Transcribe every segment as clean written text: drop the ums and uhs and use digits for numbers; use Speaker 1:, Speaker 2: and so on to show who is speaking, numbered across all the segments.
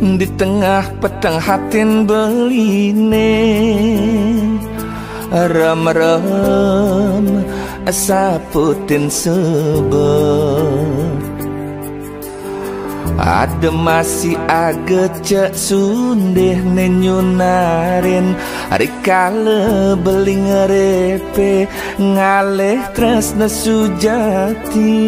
Speaker 1: Di tengah petang hatin beline rem-rem saputin sebet ada masih agak cek sundeh nenyunarin rikale beli ngerepe ngaleh tresna sujati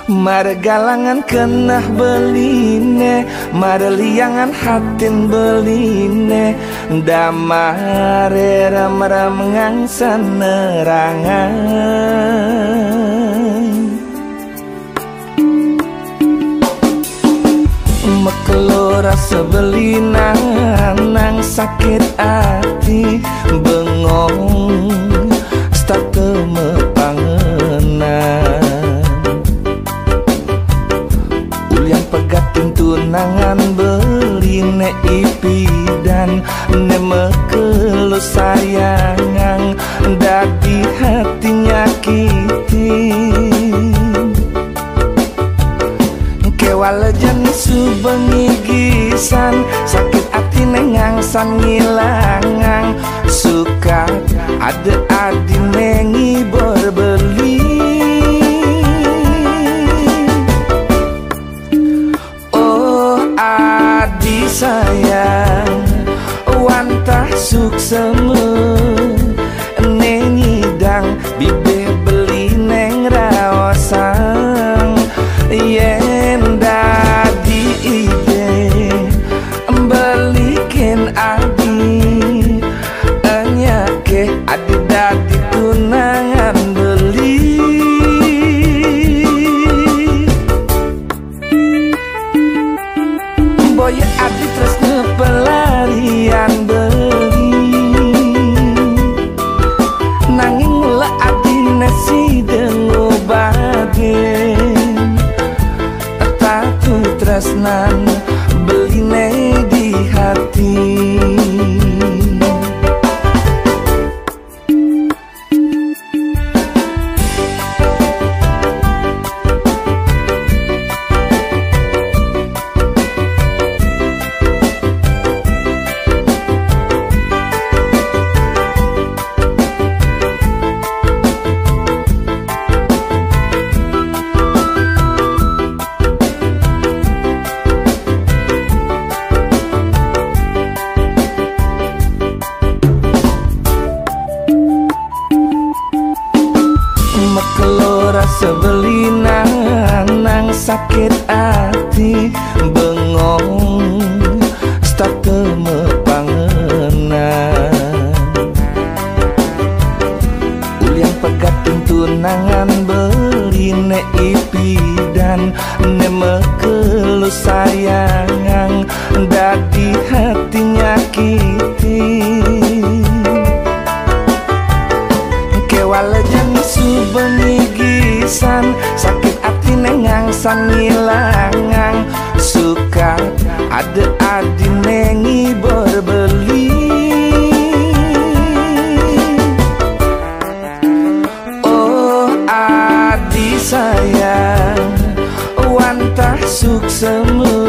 Speaker 1: mare galangan kenah beline mare liangan hatin beline damare ram-ram ngangsan nerangan mekelo rasa belinan nang sakit hati bengong start kemepangenan ulian pegatin tunangan beline ipidan ne mekelo sayangang dadi hati nyakiti kewala jani subengi gisan sakit hati nengangsan ngilangang suka ada adi nengi berbeli oh adi sayang wantah sukseme nengi dang bibe beli neng rawasang yen dadi ide balikin adi anyake adi dadi tunangan beli boy adi terus ngepelarian beli nanging mula adi nasi dengo bagen tresnan beline di hati sebelinan nang sakit hati bengong start kemepangenan ulian pegatin tunangan beline ipidan ne mekelu sayangang dadi hati nyakiti kewala jani subengi gisan sakit hati nengangsan ngilangang suka ada adi nengi berbeli oh adi sayang wantah sukseme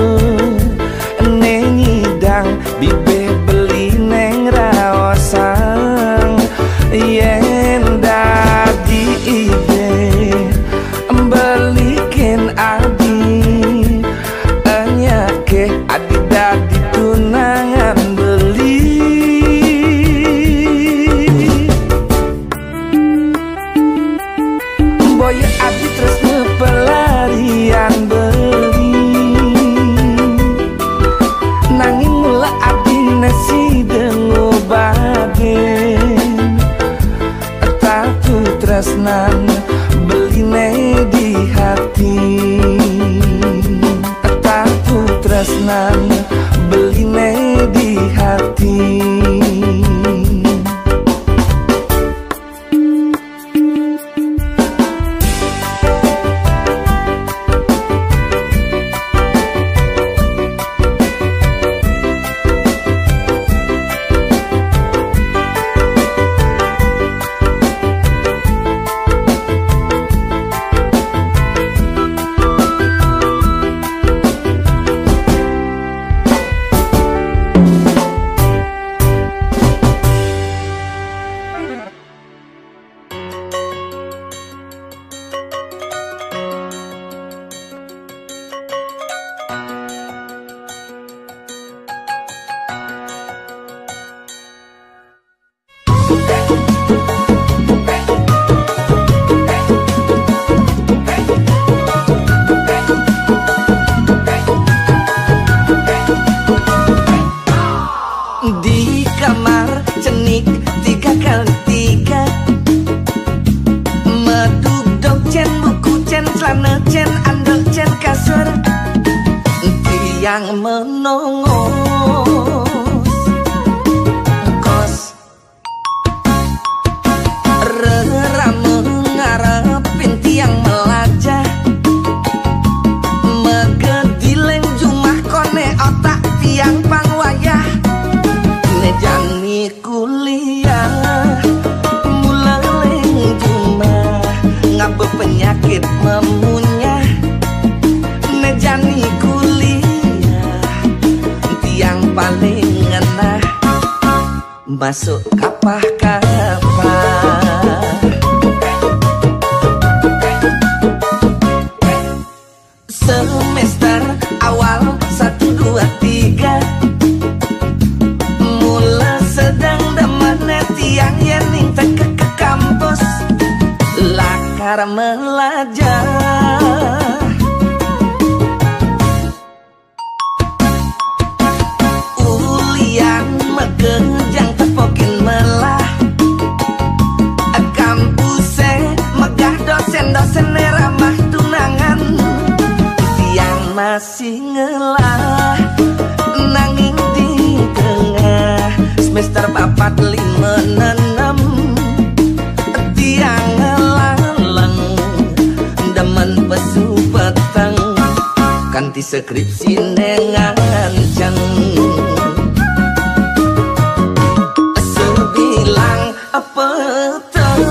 Speaker 1: nengi dang bibe beli neng rawasang yen dadi ide balikin adi anyake adi dadi tunangan beli boy adi terus ngepelarian beli nanging mula adi nasi dengo bagen tatu tresnan beline di hati tatu tresnan beline di hati tiang menongos kos rera mengarepin tiang melajah megedileng jumah kone otak tiang pangwayah nejani kuliah muleleng jumah ngabe penyakit memunyah nejani kuliah tiang paling ngenah masuk kapah-kapah semester awal 1, 2, 3 mula sedang demen tiang yening teke ke kampus lakar melajah ulian megejang tepokin melah kampuse megah dosen-dosen ramah tunangan tiang masih ngelah nanging di tengah semester 4, 5, 6 tiang ngelaleng demen pesu peteng kanti skripsi nenganceng sebilang peteng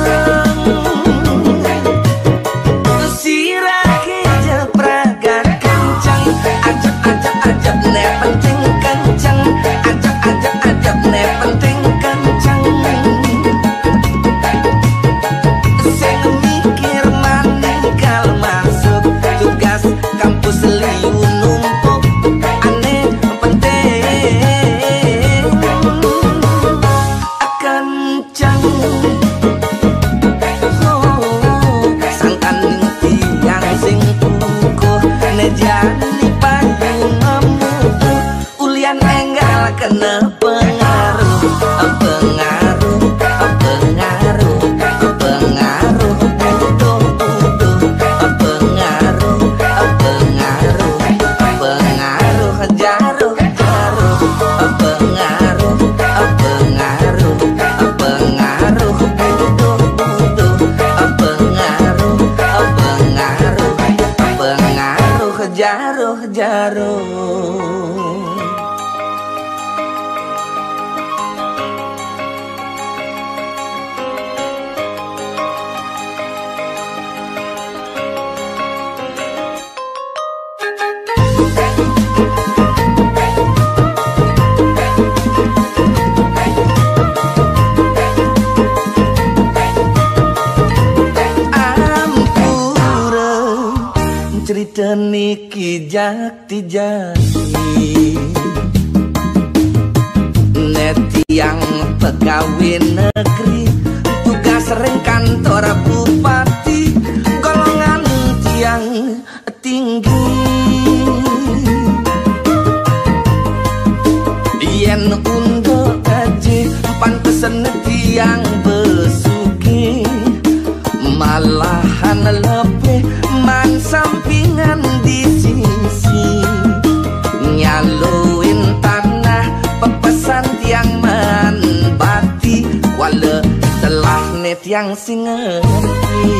Speaker 1: sirah kejepraga kencang ajab ne penting kencang ajab ne penting kencang sing mikir maninggal masuk tugas kampus liu numpuk aneh penting kencang sangkan tiang sing kukuh nejani payung memutuh ulian enggal kena pengaruh jaruh cerita niki jakti jati netiang pegawai negeri tugas sering kantor bupati golongan tiang tinggi yen undo aji pantesen tiang besuki malahan lebih man sampingan di sisi nyaluin tanah pepesan tiang man bati wala telah net yang singerti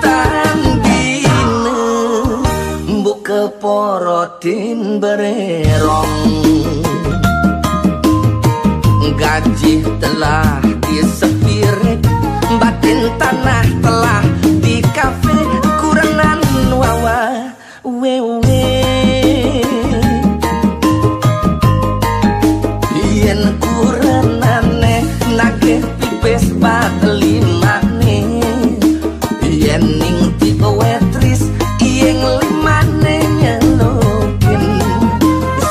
Speaker 1: tandine buka porotin bererong gaji telah disepirit batin tanah telah di kafe kurangan wawa wewe yen kuranane nagih pipes batlimane yen ning tipe wetris ing limane nyelokin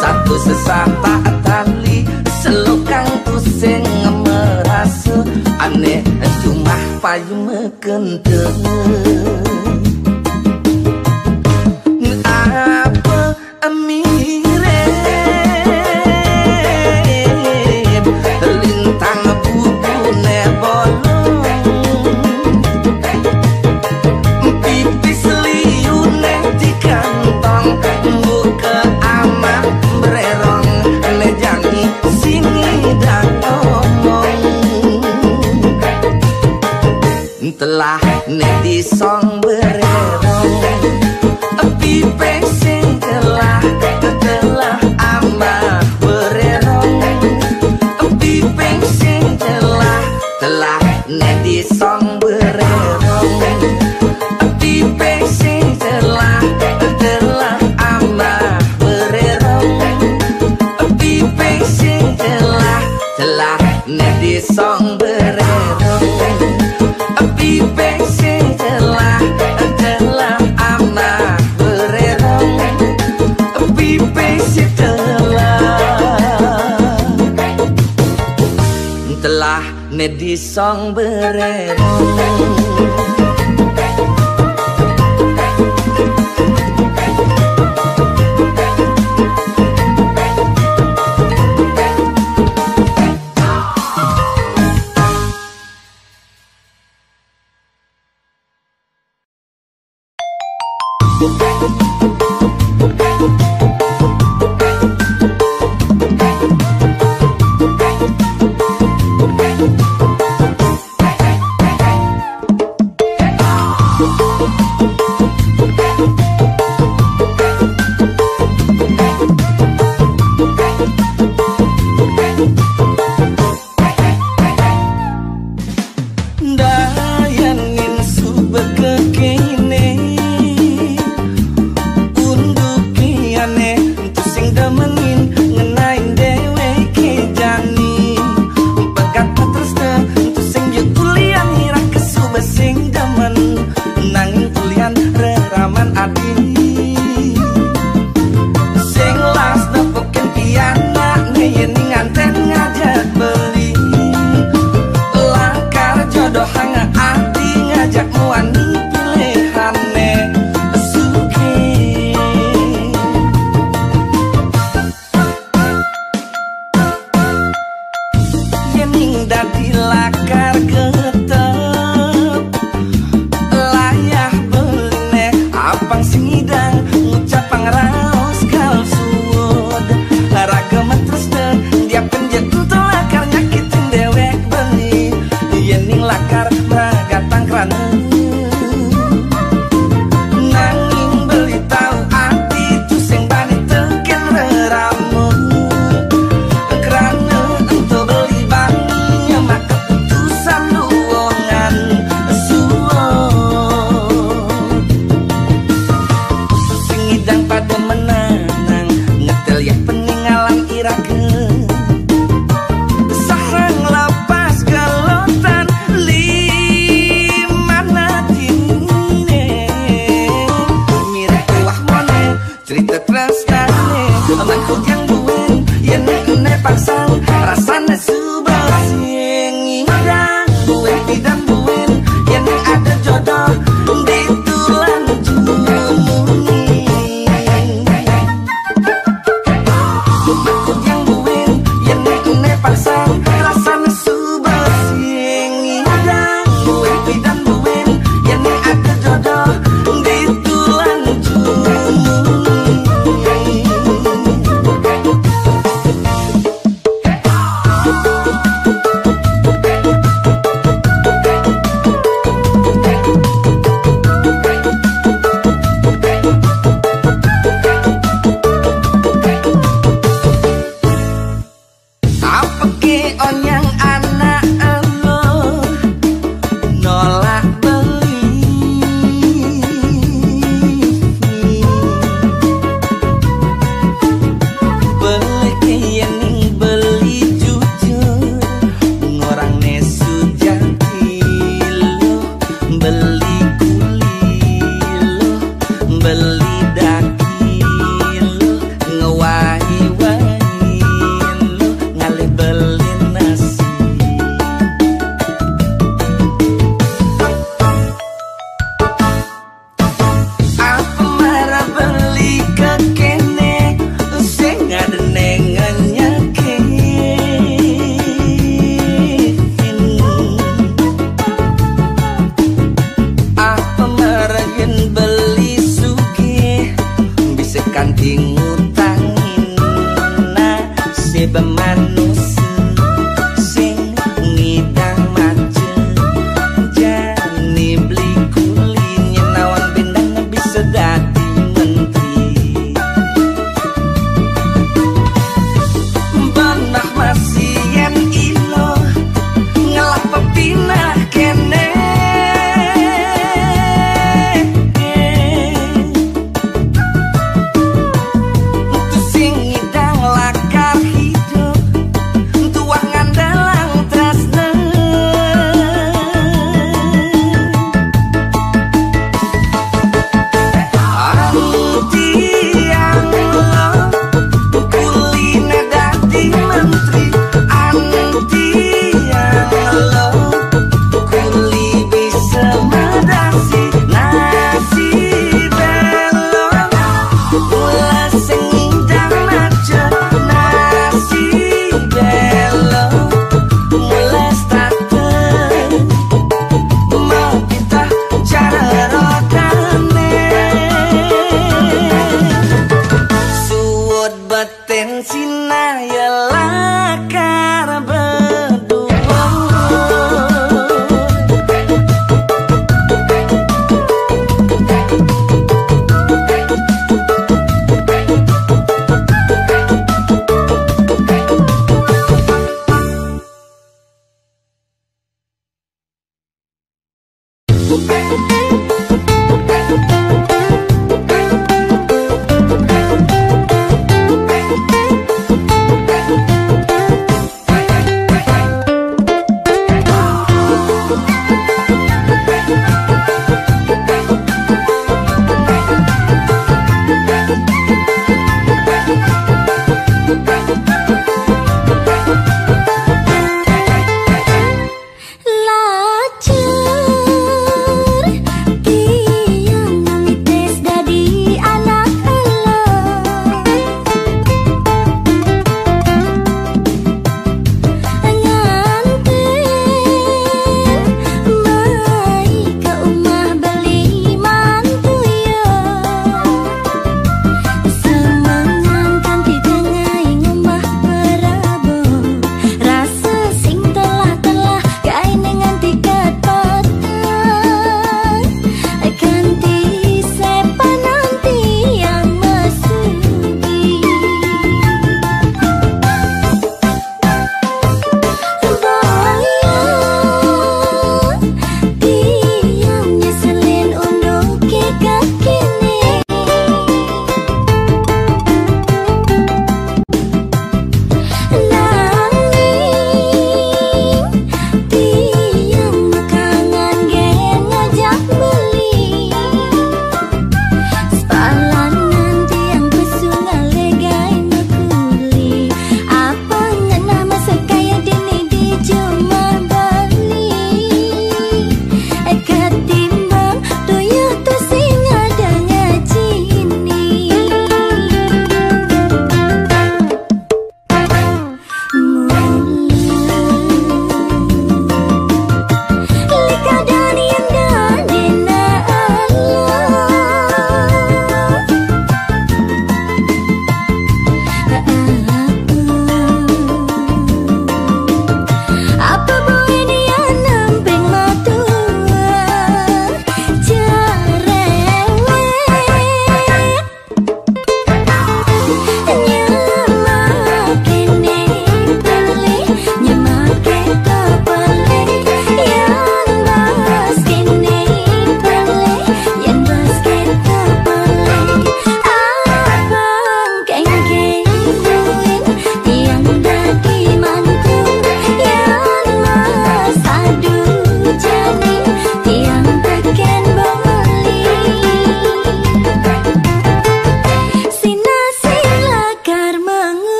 Speaker 1: satu sesata tali selukang tusing merasa aneh cuma payung kenteng apa amire lintang buku nebolong pipis liune di kamar telah nedi song bererong pipe sing telah ama bererong pipe sing telah nedi song bererong pipe sing telah ama bererong pipe sing telah nedi song bererong pipe sing telah ama bererong pipe sing telah nedi song bererong.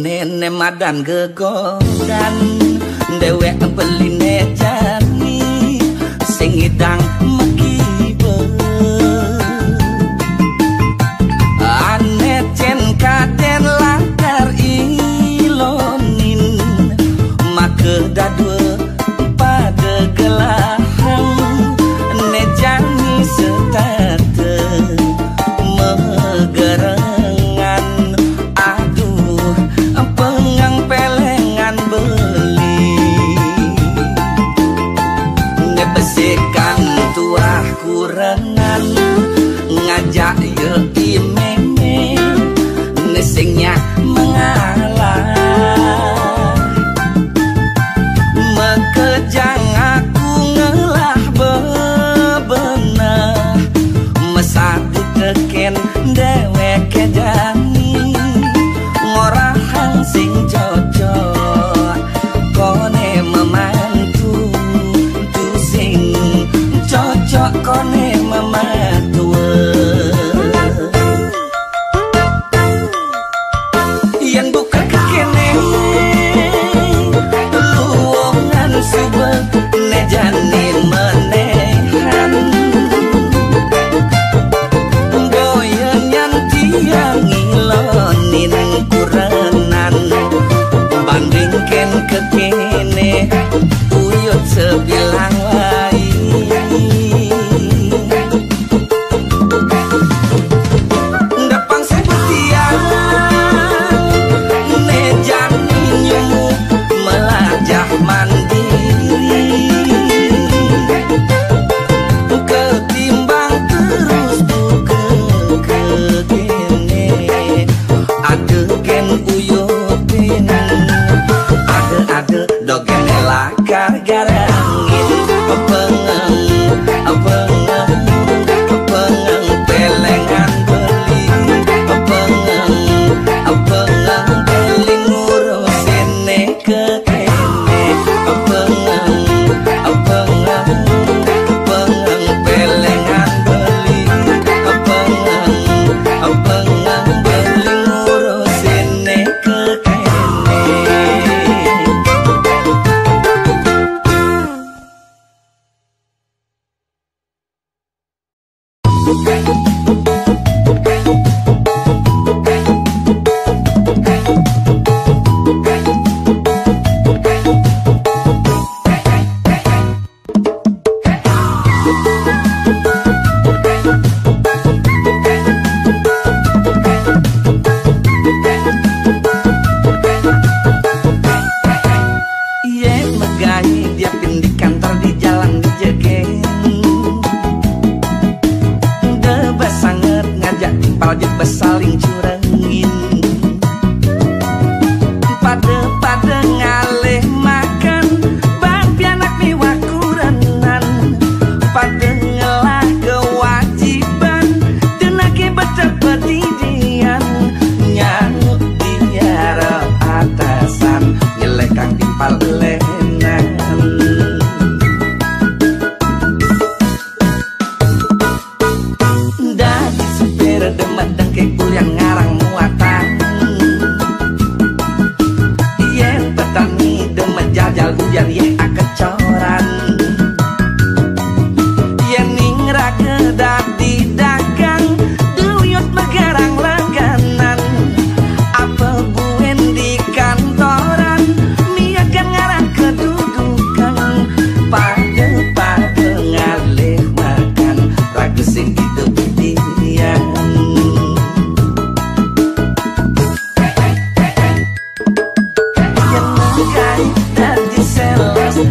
Speaker 1: Nene madan gegodan dewek beline jani sing idang mekibe ane cen kaden lakar ilonin make dadwe pada gelahang ne jani setate megereng tuah kurangan ngajak ye imeme nesingnya mengalah
Speaker 2: celaka gara angin. Pengang pelengan beli, pengang beli ngurusin ke kene. Pengang pelengan beli, pengang beli ngurusin ke kene. Dia pindah kantor di jalan dijegen. Debas sangat ngajak timpal jebes saling curangin. Pada ngalih makan bang pianak miwah kurenan. Pada ngelah kewajiban denake betul bedidian. Nyamuk diarep atasan nyelekang timpal lenan. Dari supir demet dengke kuliah ngarang muatan. Yen petani demet jajal hujan ye akecoran. Yen ningra kedat di dagang duyut megarang langganan. Apa buen di kantoran miakan ngarang kedudukan. Pada ngalih makan ragu sing hidup dian. Yang nagai dari seles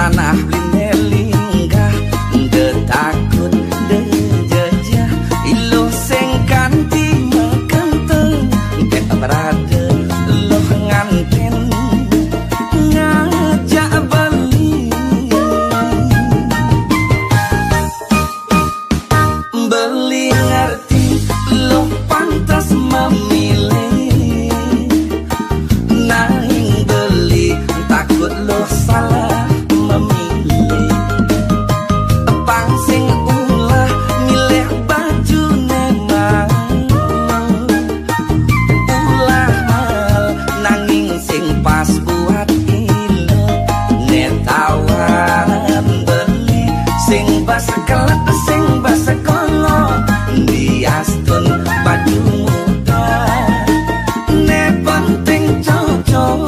Speaker 2: tanah linggah de takut de jejah iluh sing kanthi mekenteng ke berada loh nganten ngajak beli ngerti loh pantas memilih naing beli takut loh salah memilih pangsing ulah milih baju nemang ulah mal nanging sing pas buat ilo netawaran beli sing bas kelet sing bas kolo diastun baju muda ne penting cocok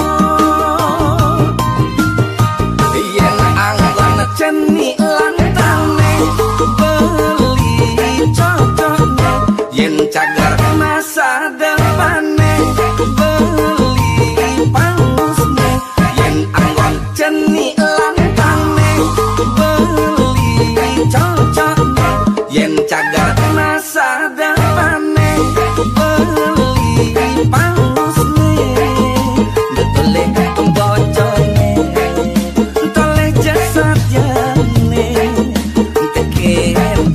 Speaker 2: yen anggon ceni lantane beli cocoknya yen cagar masa depane beli pangusnya yen anggon ceni lantane beli cocoknya yen cagar masa depane beli pangusnya betuleh pembocone toleh jasad jane teken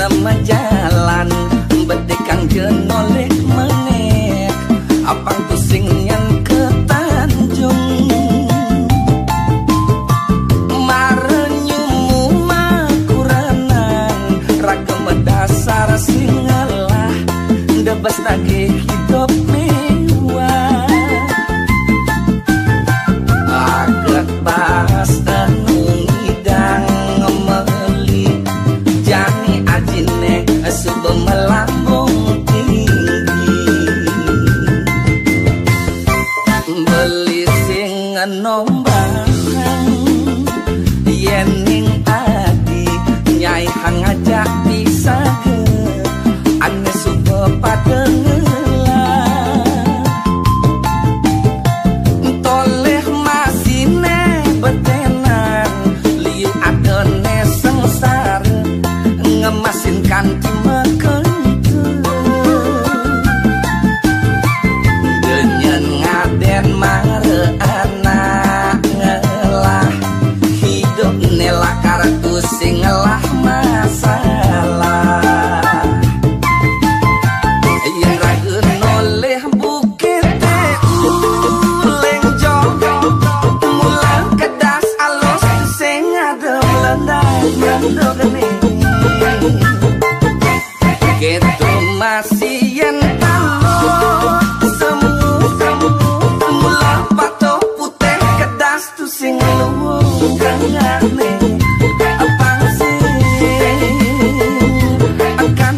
Speaker 2: nama jalan bedekang jenoleh menek apang pusing yang ke Tanjung marenyumu makuranang ragam dasar singalah debas tagih hidup mewah agak pas anu ngidang ngemeli jani ajine subuh melambung tinggi beli sing nombahan yen ning adi nyai hang ngajak bisa ke ane subuh padengelah toleh masine betenan liu adone sengsara ngemasin kanti mekentu denyen ngaden mare anak ngelah hidup nela kartu sing ngelah masalah yen rageun oleh bukit uleng jog mulang kedas alus sing ngadem lendang geni gitu masih yen talo semu mula patok putih kedas tu sing luwung kangane apang sing akan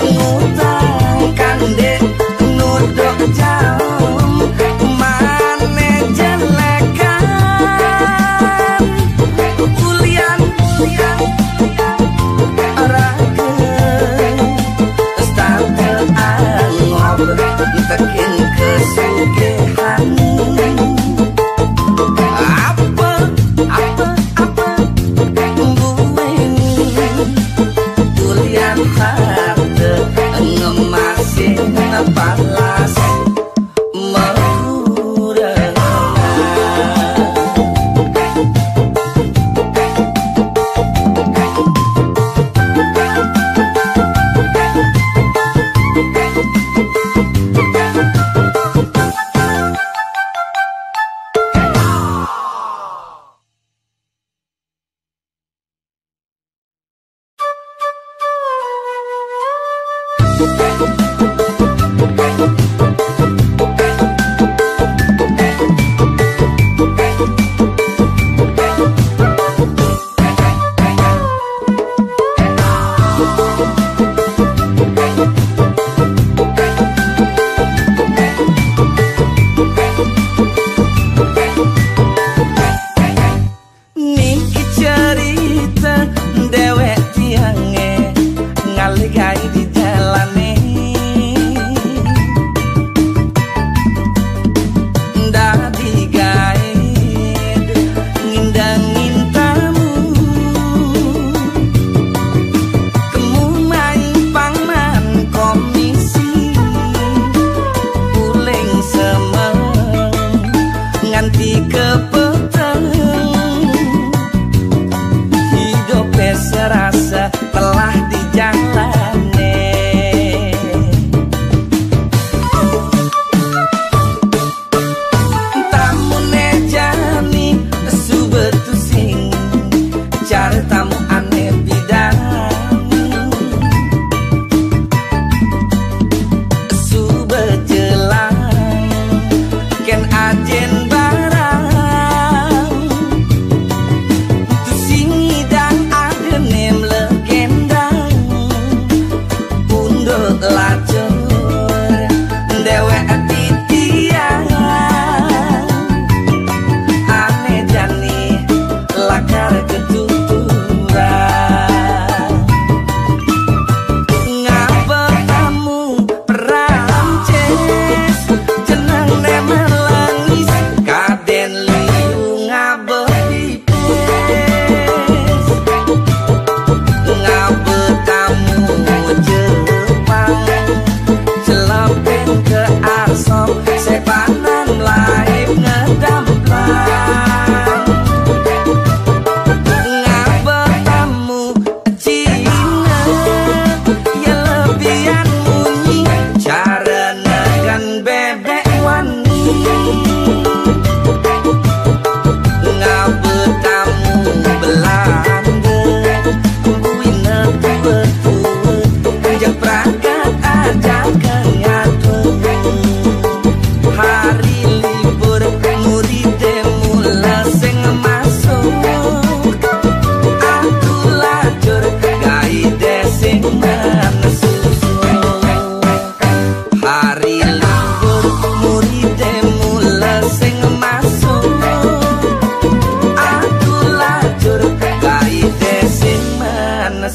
Speaker 2: ngutang kande nudok jauh mane jelekan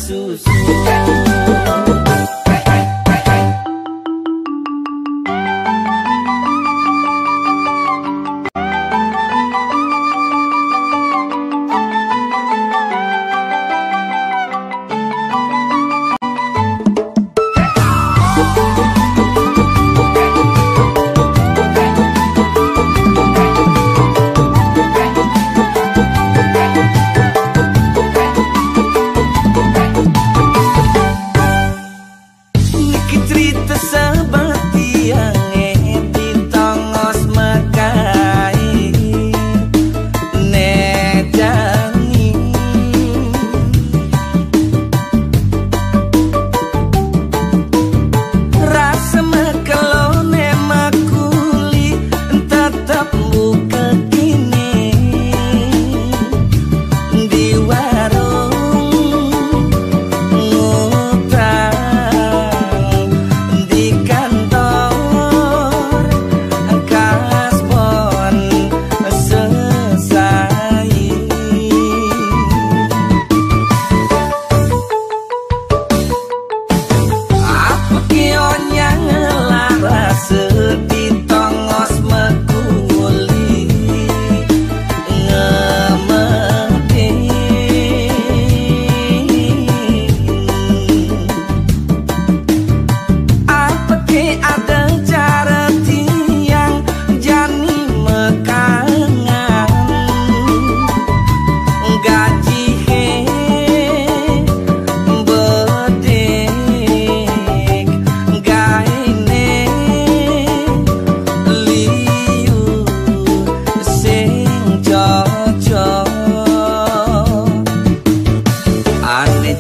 Speaker 2: susu.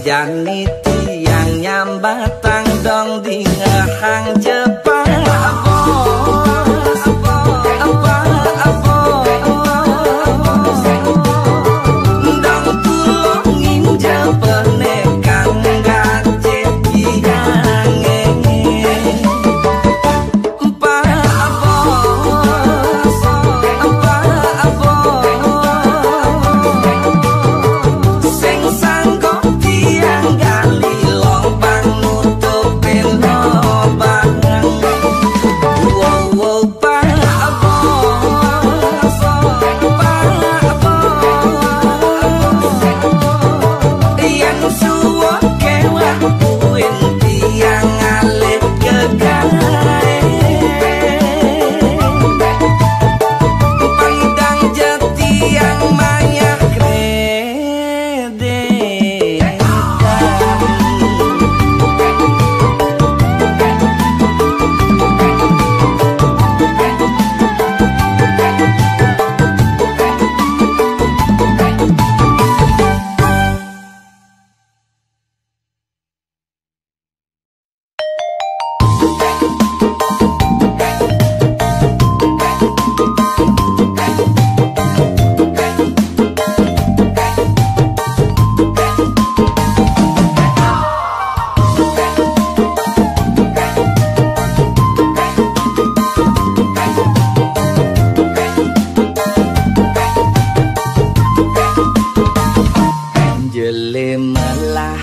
Speaker 2: Jani tiang nyambatang dong di ngehang Jepang. Dong tulungin Jepenekang gacet tiange. Sing sangkok tiang gali lombang nutupin lobang. Wow Pak Bos, yang suwon kewah puin tiang alih kegae. Pandang jetiang mayah jelemelah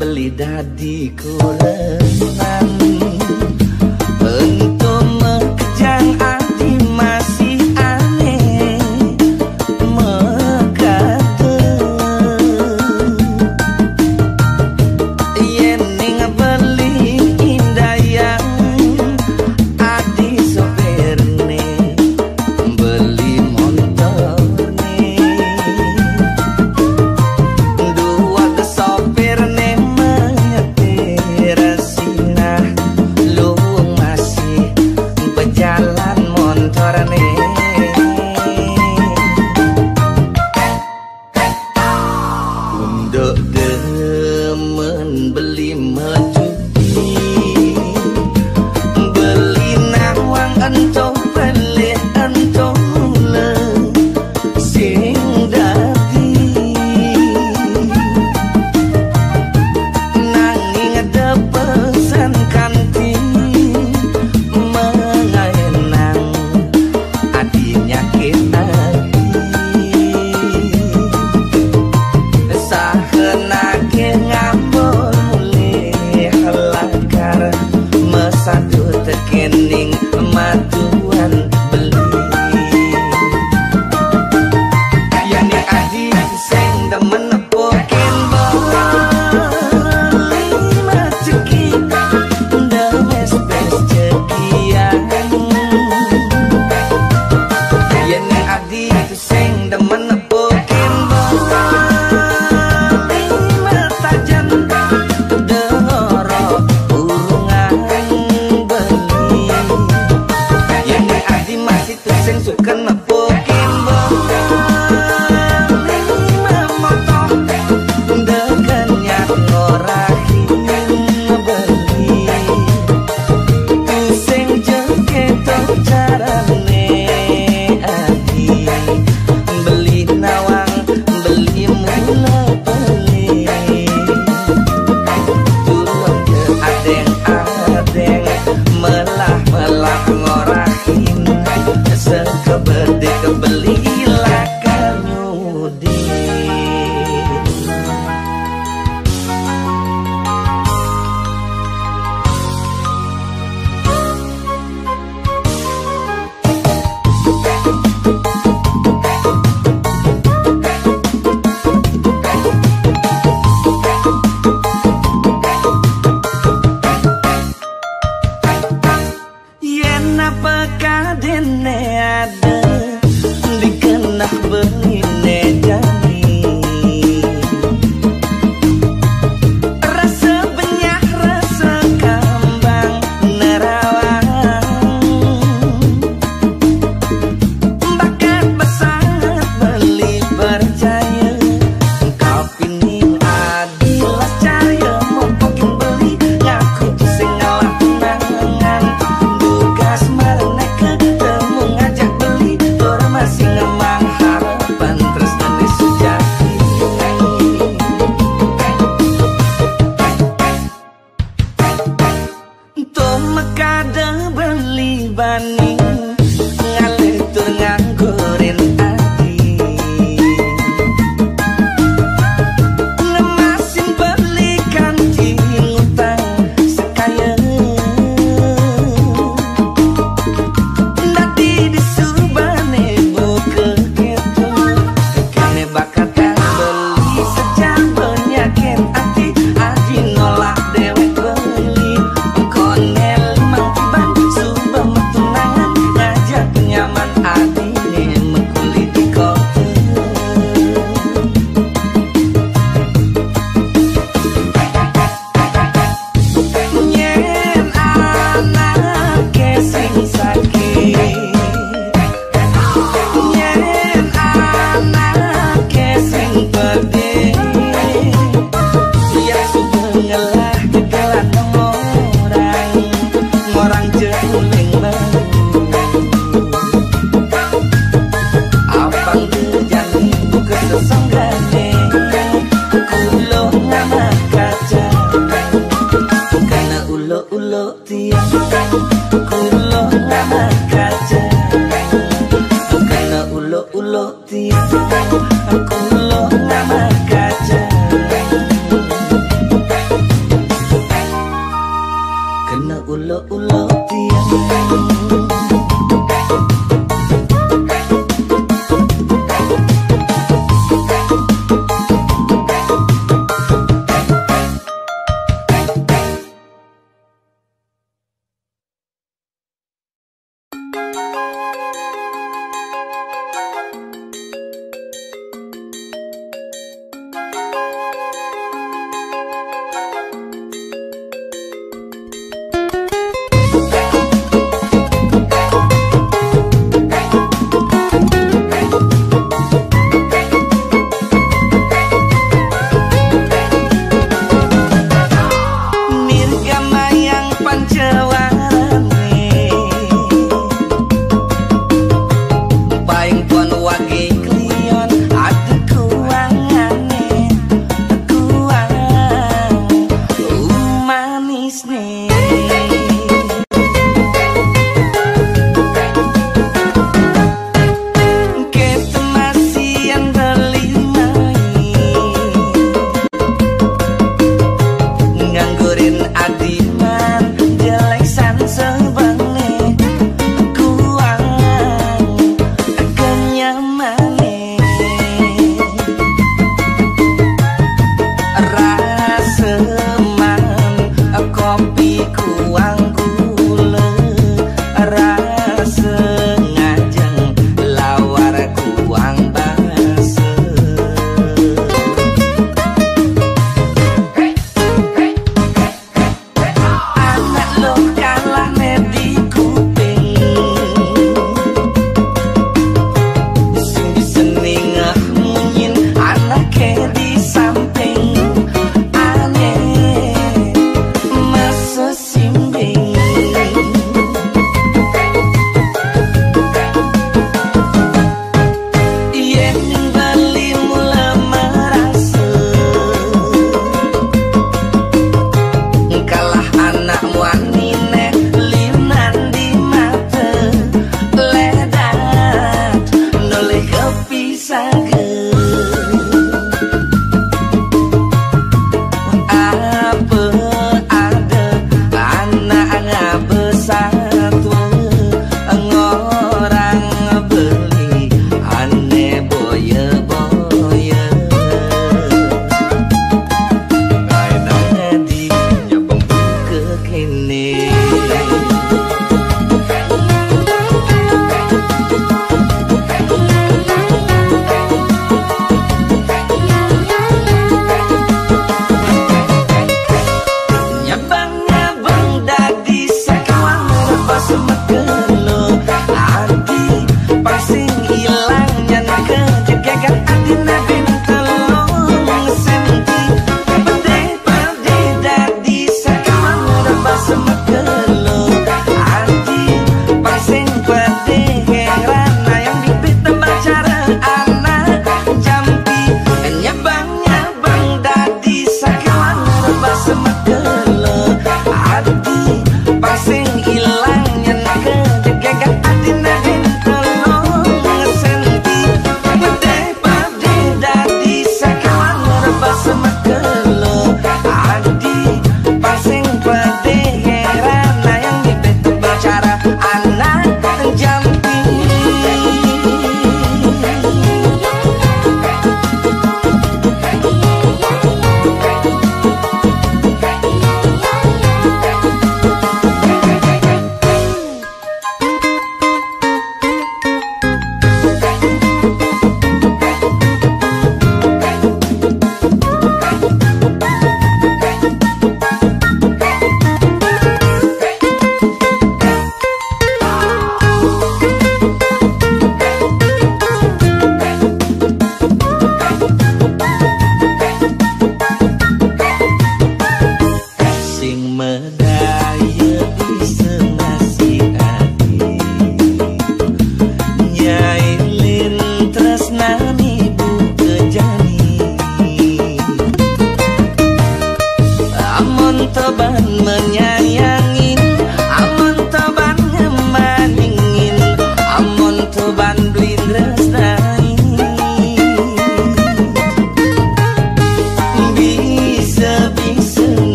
Speaker 2: beli dadi kurenan. Untuk mekejang ati masih aneh mekade. Yen ning beli indayang adi sopirne beli montone. Dua sopir ne menyetir sinah lu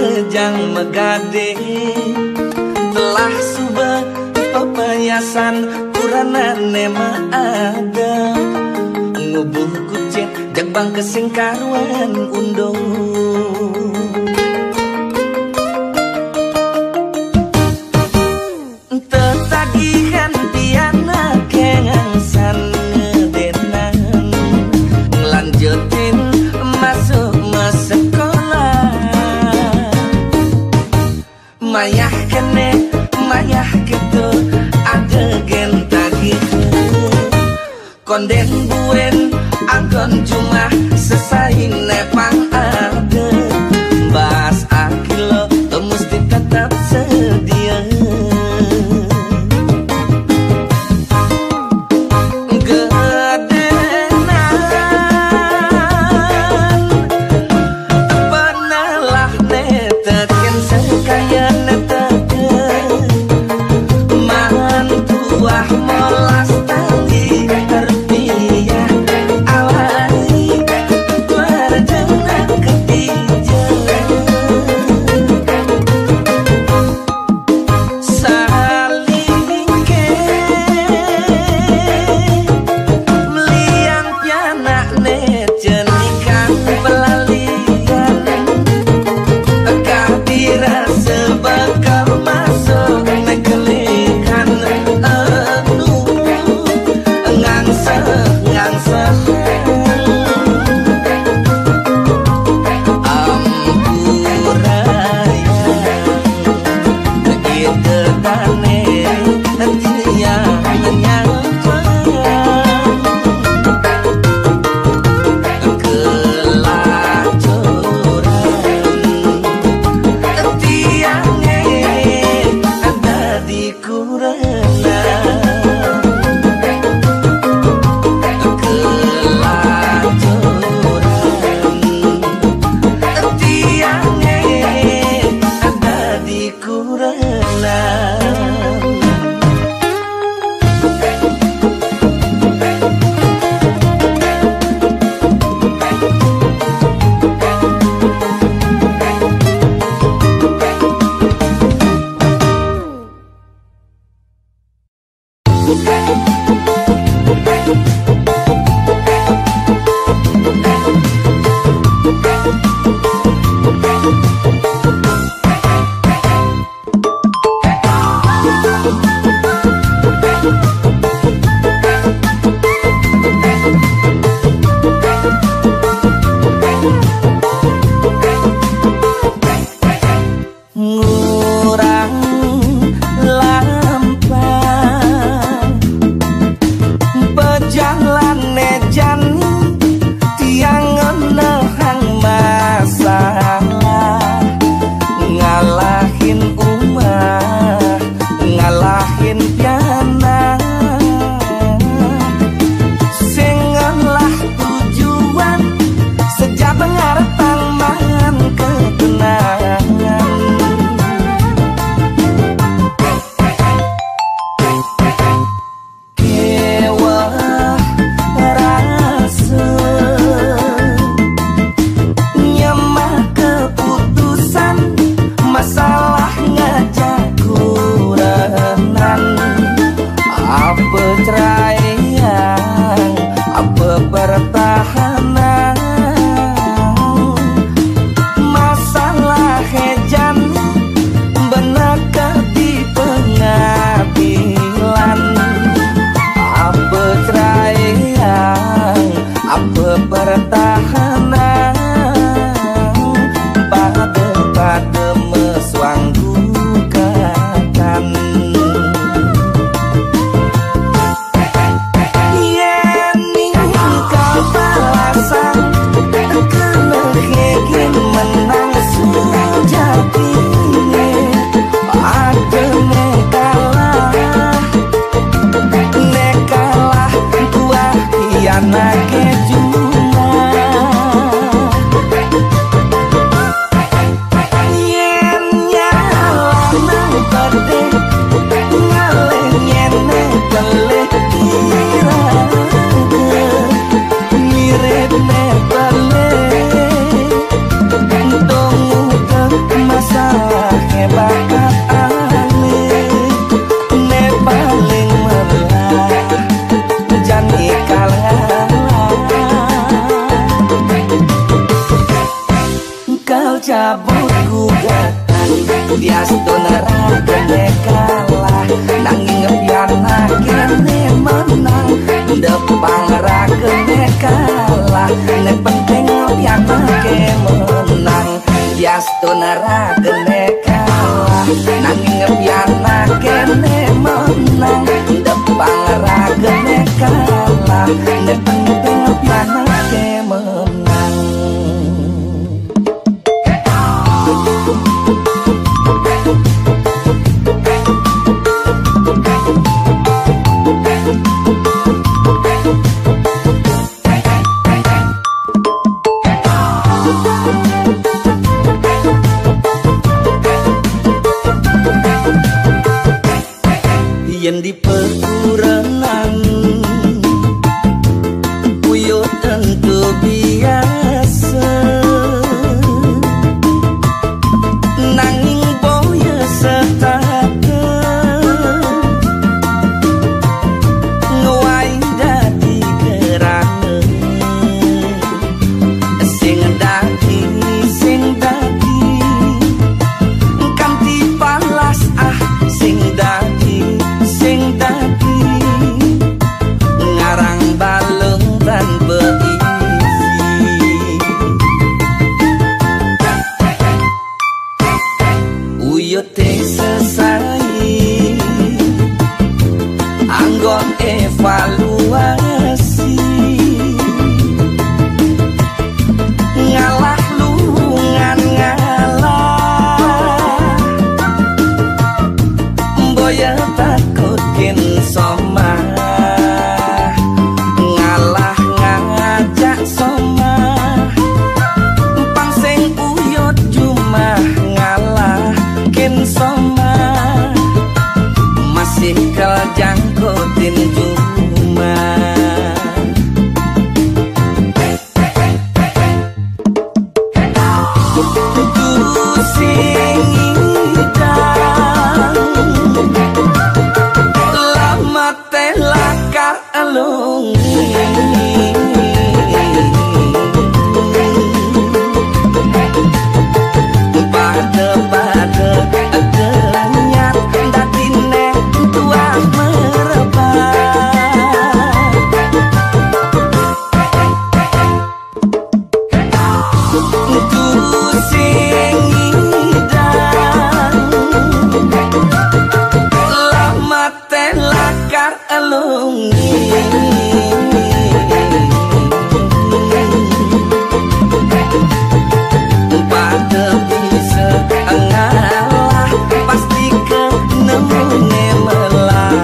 Speaker 2: kejang megade telah subah pepayasan kurana nema ada ngubuh kucing jabang kesingkaruan undo tetagihan piana kengangsan ngedenan ngelanjutin masuk sekolah mayah kene mayah gitu ada genta gitu konden buen anggon cuma sesaing nepang ada bahas akilo mesti tetap sedia Nake cuma cabut gugatan Diasto neraka kalah nanging ngepiana kene menang depang neraka kalah nek penting ngepiana kene menang Diasto neraka kalah nanging ngepiana kene menang depang neraka kalah nek penting ngepiana kene menang. Yen di peturenang uyuh tentu biasa nanging boya setake nguai dadi kerana sing dadi kanthi palas sing dadi ngarang balung dan berisi uyut sesai anggon evaluasi ngalah lungan ngalah boya takutin soma ngalah ngajak soma pangsing uyut cuma ngalah kin soma masih keljangkutin cuma sing lakar alung pada kenyat datine tua merebak tu sing idang lama telakar alung pada bisa ngalah pasti kenemu melah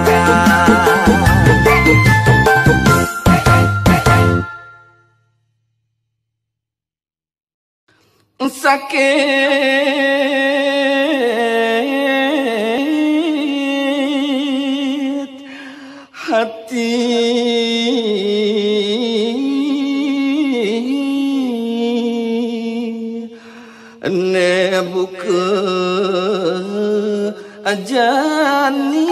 Speaker 2: sakit hati ne buka ajani